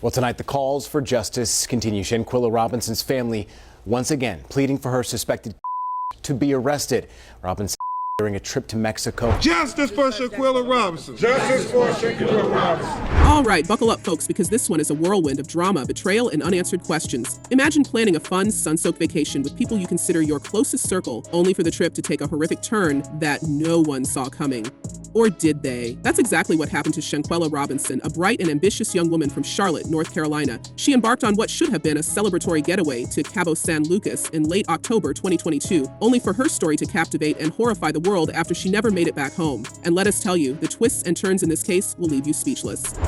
Well, tonight the calls for justice continue. Shanquella Robinson's family once again pleading for her suspected to be arrested. Robinson during a trip to Mexico. Justice for Shanquella Robinson. Justice for Shanquella Robinson. All right, buckle up, folks, because this one is a whirlwind of drama, betrayal, and unanswered questions. Imagine planning a fun, sun-soaked vacation with people you consider your closest circle, only for the trip to take a horrific turn that no one saw coming. Or did they? That's exactly what happened to Shanquella Robinson, a bright and ambitious young woman from Charlotte, North Carolina. She embarked on what should have been a celebratory getaway to Cabo San Lucas in late October 2022, only for her story to captivate and horrify the world after she never made it back home. And let us tell you, the twists and turns in this case will leave you speechless.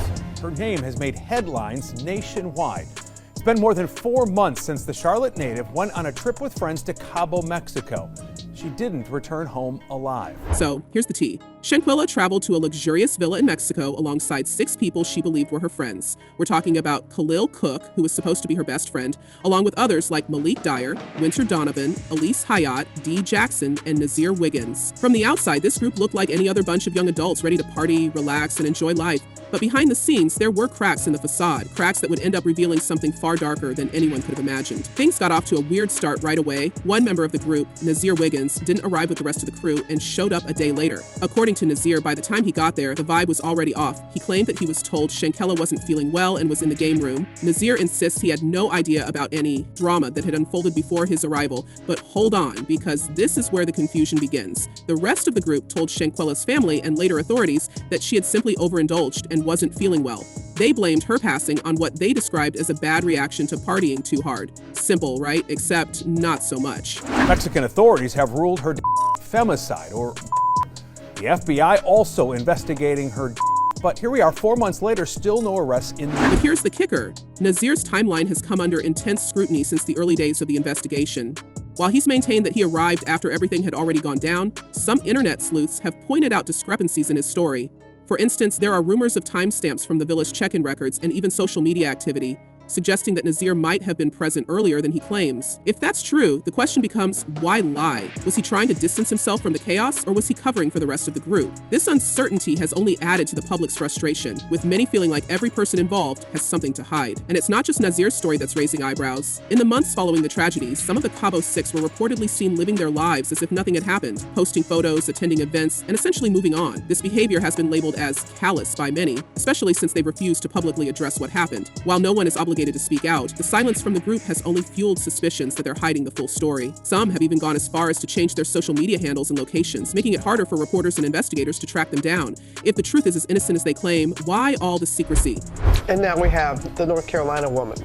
Her name has made headlines nationwide. It's been more than 4 months since the Charlotte native went on a trip with friends to Cabo, Mexico. She didn't return home alive. So, here's the tea. Shanquella traveled to a luxurious villa in Mexico alongside 6 people she believed were her friends. We're talking about Khalil Cook, who was supposed to be her best friend, along with others like Malik Dyer, Winter Donovan, Elise Hayat, Dee Jackson, and Nazir Wiggins. From the outside, this group looked like any other bunch of young adults ready to party, relax, and enjoy life. But behind the scenes, there were cracks in the facade, cracks that would end up revealing something far darker than anyone could have imagined. Things got off to a weird start right away. One member of the group, Nazir Wiggins, didn't arrive with the rest of the crew and showed up a day later. According to Nazir, by the time he got there, the vibe was already off. He claimed that he was told Shanquella wasn't feeling well and was in the game room. Nazir insists he had no idea about any drama that had unfolded before his arrival, but hold on, because this is where the confusion begins. The rest of the group told Shanquella's family and later authorities that she had simply overindulged and wasn't feeling well. They blamed her passing on what they described as a bad reaction to partying too hard. Simple, right? Except not so much. Mexican authorities have ruled her femicide, or the FBI also investigating her. But here we are 4 months later, still no arrests in the. But here's the kicker. Nazir's timeline has come under intense scrutiny since the early days of the investigation. While he's maintained that he arrived after everything had already gone down, some internet sleuths have pointed out discrepancies in his story. For instance, there are rumors of timestamps from the villa's check-in records and even social media activity, suggesting that Nazir might have been present earlier than he claims. If that's true, the question becomes, why lie? Was he trying to distance himself from the chaos, or was he covering for the rest of the group? This uncertainty has only added to the public's frustration, with many feeling like every person involved has something to hide. And it's not just Nazir's story that's raising eyebrows. In the months following the tragedy, some of the Cabo 6 were reportedly seen living their lives as if nothing had happened, posting photos, attending events, and essentially moving on. This behavior has been labeled as callous by many, especially since they refuse to publicly address what happened. While no one is obligated to speak out, the silence from the group has only fueled suspicions that they're hiding the full story. Some have even gone as far as to change their social media handles and locations, making it harder for reporters and investigators to track them down. If the truth is as innocent as they claim, why all the secrecy? And now we have the North Carolina woman.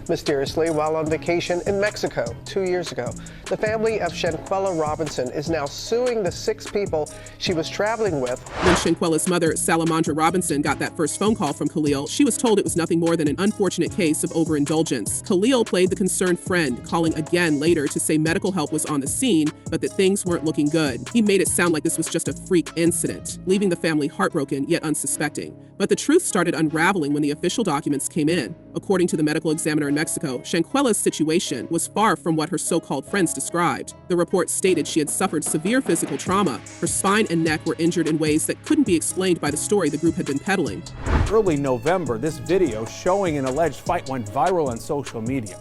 Mysteriously, while on vacation in Mexico 2 years ago, the family of Shanquella Robinson is now suing the 6 people she was traveling with. When Shanquella's mother, Salamandra Robinson, got that first phone call from Khalil, she was told it was nothing more than an unfortunate case of overindulgence. Khalil played the concerned friend, calling again later to say medical help was on the scene, but that things weren't looking good. He made it sound like this was just a freak incident, leaving the family heartbroken yet unsuspecting. But the truth started unraveling when the official documents came in. According to the medical examiner in Mexico, Shanquella's situation was far from what her so-called friends described. The report stated she had suffered severe physical trauma. Her spine and neck were injured in ways that couldn't be explained by the story the group had been peddling. Early November, this video showing an alleged fight went viral on social media.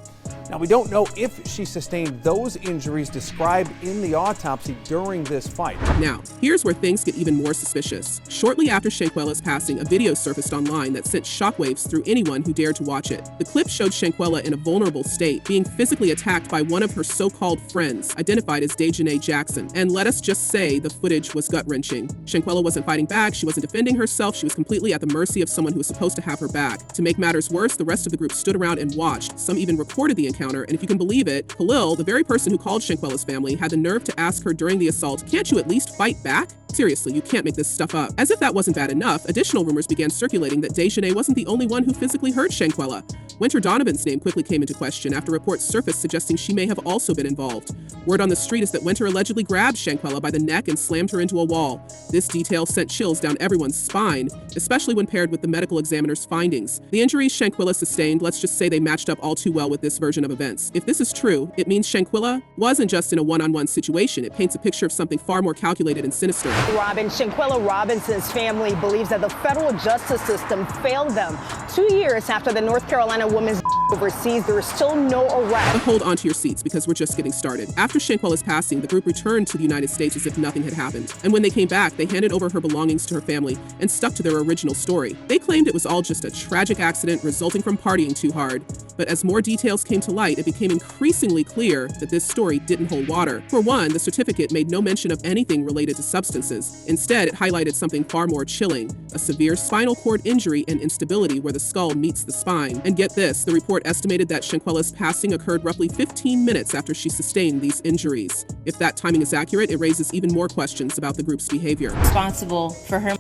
Now, we don't know if she sustained those injuries described in the autopsy during this fight. Now, here's where things get even more suspicious. Shortly after Shanquella's passing, a video surfaced online that sent shockwaves through anyone who dared to watch it. The clip showed Shanquella in a vulnerable state, being physically attacked by one of her so-called friends, identified as lled Jackson. And let us just say, the footage was gut-wrenching. Shanquella wasn't fighting back, she wasn't defending herself, she was completely at the mercy of someone who was supposed to have her back. To make matters worse, the rest of the group stood around and watched. Some even recorded the encounter, and if you can believe it, Khalil, the very person who called Shanquella's family, had the nerve to ask her during the assault, "Can't you at least fight back?" Seriously, you can't make this stuff up. As if that wasn't bad enough, additional rumors began circulating that lled wasn't the only one who physically hurt Shanquella. Winter Donovan's name quickly came into question after reports surfaced suggesting she may have also been involved. Word on the street is that Winter allegedly grabbed Shanquella by the neck and slammed her into a wall. This detail sent chills down everyone's spine, especially when paired with the medical examiner's findings. The injuries Shanquella sustained, let's just say they matched up all too well with this version of events. If this is true, it means Shanquella wasn't just in a one-on-one situation. It paints a picture of something far more calculated and sinister. Robin, Shanquella Robinson's family believes that the federal justice system failed them. 2 years after the North Carolina woman's overseas, there is still no arrest. But hold on to your seats because we're just getting started. After Shanquella's passing, the group returned to the United States as if nothing had happened. And when they came back, they handed over her belongings to her family and stuck to their original story. They claimed it was all just a tragic accident resulting from partying too hard. But as more details came to light, it became increasingly clear that this story didn't hold water. For one, the certificate made no mention of anything related to substances. Instead, it highlighted something far more chilling: a severe spinal cord injury and instability where the skull meets the spine. And get this, the report estimated that Shanquella's passing occurred roughly 15 minutes after she sustained these injuries. If that timing is accurate, it raises even more questions about the group's behavior. Responsible for her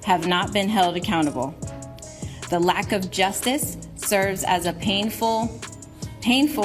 have not been held accountable. The lack of justice serves as a painful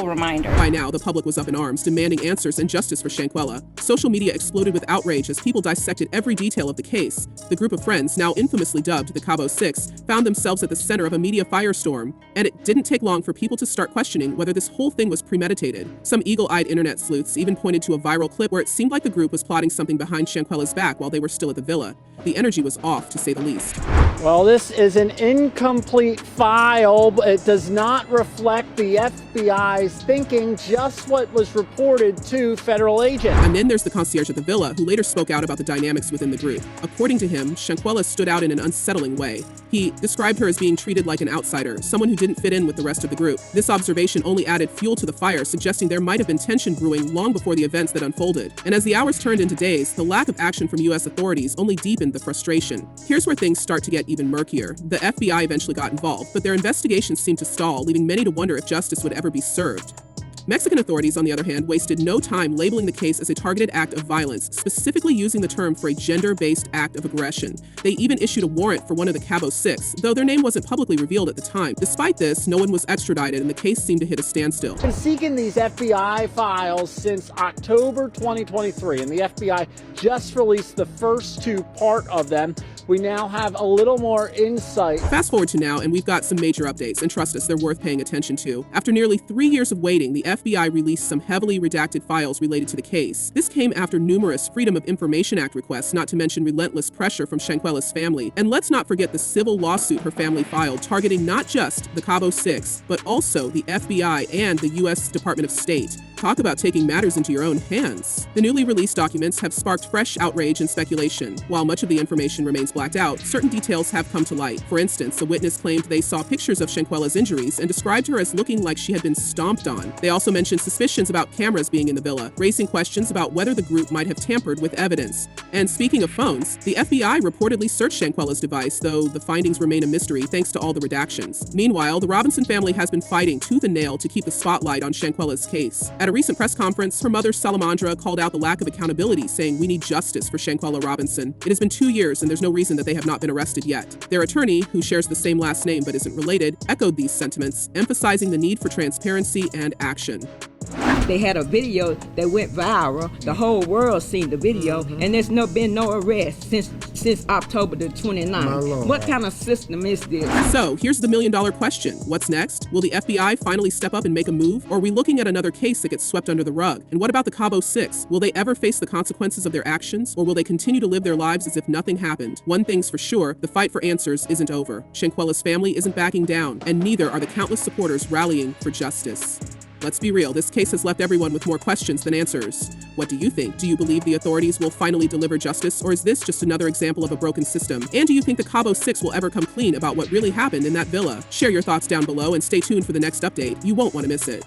reminder. By now, the public was up in arms, demanding answers and justice for Shanquella. Social media exploded with outrage as people dissected every detail of the case. The group of friends, now infamously dubbed the Cabo Six, found themselves at the center of a media firestorm. And it didn't take long for people to start questioning whether this whole thing was premeditated. Some eagle-eyed internet sleuths even pointed to a viral clip where it seemed like the group was plotting something behind Shanquella's back while they were still at the villa. The energy was off, to say the least. Well, this is an incomplete file. It does not reflect the FBI's thinking, just what was reported to federal agents. And then there's the concierge at the villa, who later spoke out about the dynamics within the group. According to him, Shanquella stood out in an unsettling way. He described her as being treated like an outsider, someone who didn't fit in with the rest of the group. This observation only added fuel to the fire, suggesting there might have been tension brewing long before the events that unfolded. And as the hours turned into days, the lack of action from U.S. authorities only deepened the frustration. Here's where things start to get even murkier. The FBI eventually got involved, but their investigations seemed to stall, leaving many to wonder if justice would ever be served. Mexican authorities, on the other hand, wasted no time labeling the case as a targeted act of violence, specifically using the term for a gender-based act of aggression. They even issued a warrant for one of the Cabo Six, though their name wasn't publicly revealed at the time. Despite this, no one was extradited and the case seemed to hit a standstill. Been seeking these FBI files since October 2023, and the FBI just released the first two part of them. We now have a little more insight. Fast forward to now, and we've got some major updates, and trust us, they're worth paying attention to. After nearly 3 years of waiting, the FBI released some heavily redacted files related to the case. This came after numerous Freedom of Information Act requests, not to mention relentless pressure from Shanquella's family. And let's not forget the civil lawsuit her family filed, targeting not just the Cabo Six, but also the FBI and the U.S. Department of State. Talk about taking matters into your own hands. The newly released documents have sparked fresh outrage and speculation. While much of the information remains blacked out, certain details have come to light. For instance, a witness claimed they saw pictures of Shanquella's injuries and described her as looking like she had been stomped on. They also mentioned suspicions about cameras being in the villa, raising questions about whether the group might have tampered with evidence. And speaking of phones, the FBI reportedly searched Shanquella's device, though the findings remain a mystery thanks to all the redactions. Meanwhile, the Robinson family has been fighting tooth and nail to keep the spotlight on Shanquella's case. At a recent press conference, her mother, Salamandra, called out the lack of accountability, saying, "We need justice for Shanquella Robinson. It has been 2 years and there's no reason that they have not been arrested yet." Their attorney, who shares the same last name but isn't related, echoed these sentiments, emphasizing the need for transparency and action. They had a video that went viral. The whole world seen the video, and there's been no arrest since October the 29th. What kind of system is this? So here's the million-dollar question. What's next? Will the FBI finally step up and make a move? Or are we looking at another case that gets swept under the rug? And what about the Cabo Six? Will they ever face the consequences of their actions? Or will they continue to live their lives as if nothing happened? One thing's for sure, the fight for answers isn't over. Shanquella's family isn't backing down, and neither are the countless supporters rallying for justice. Let's be real, this case has left everyone with more questions than answers. What do you think? Do you believe the authorities will finally deliver justice, or is this just another example of a broken system? And do you think the Cabo Six will ever come clean about what really happened in that villa? Share your thoughts down below and stay tuned for the next update. You won't want to miss it.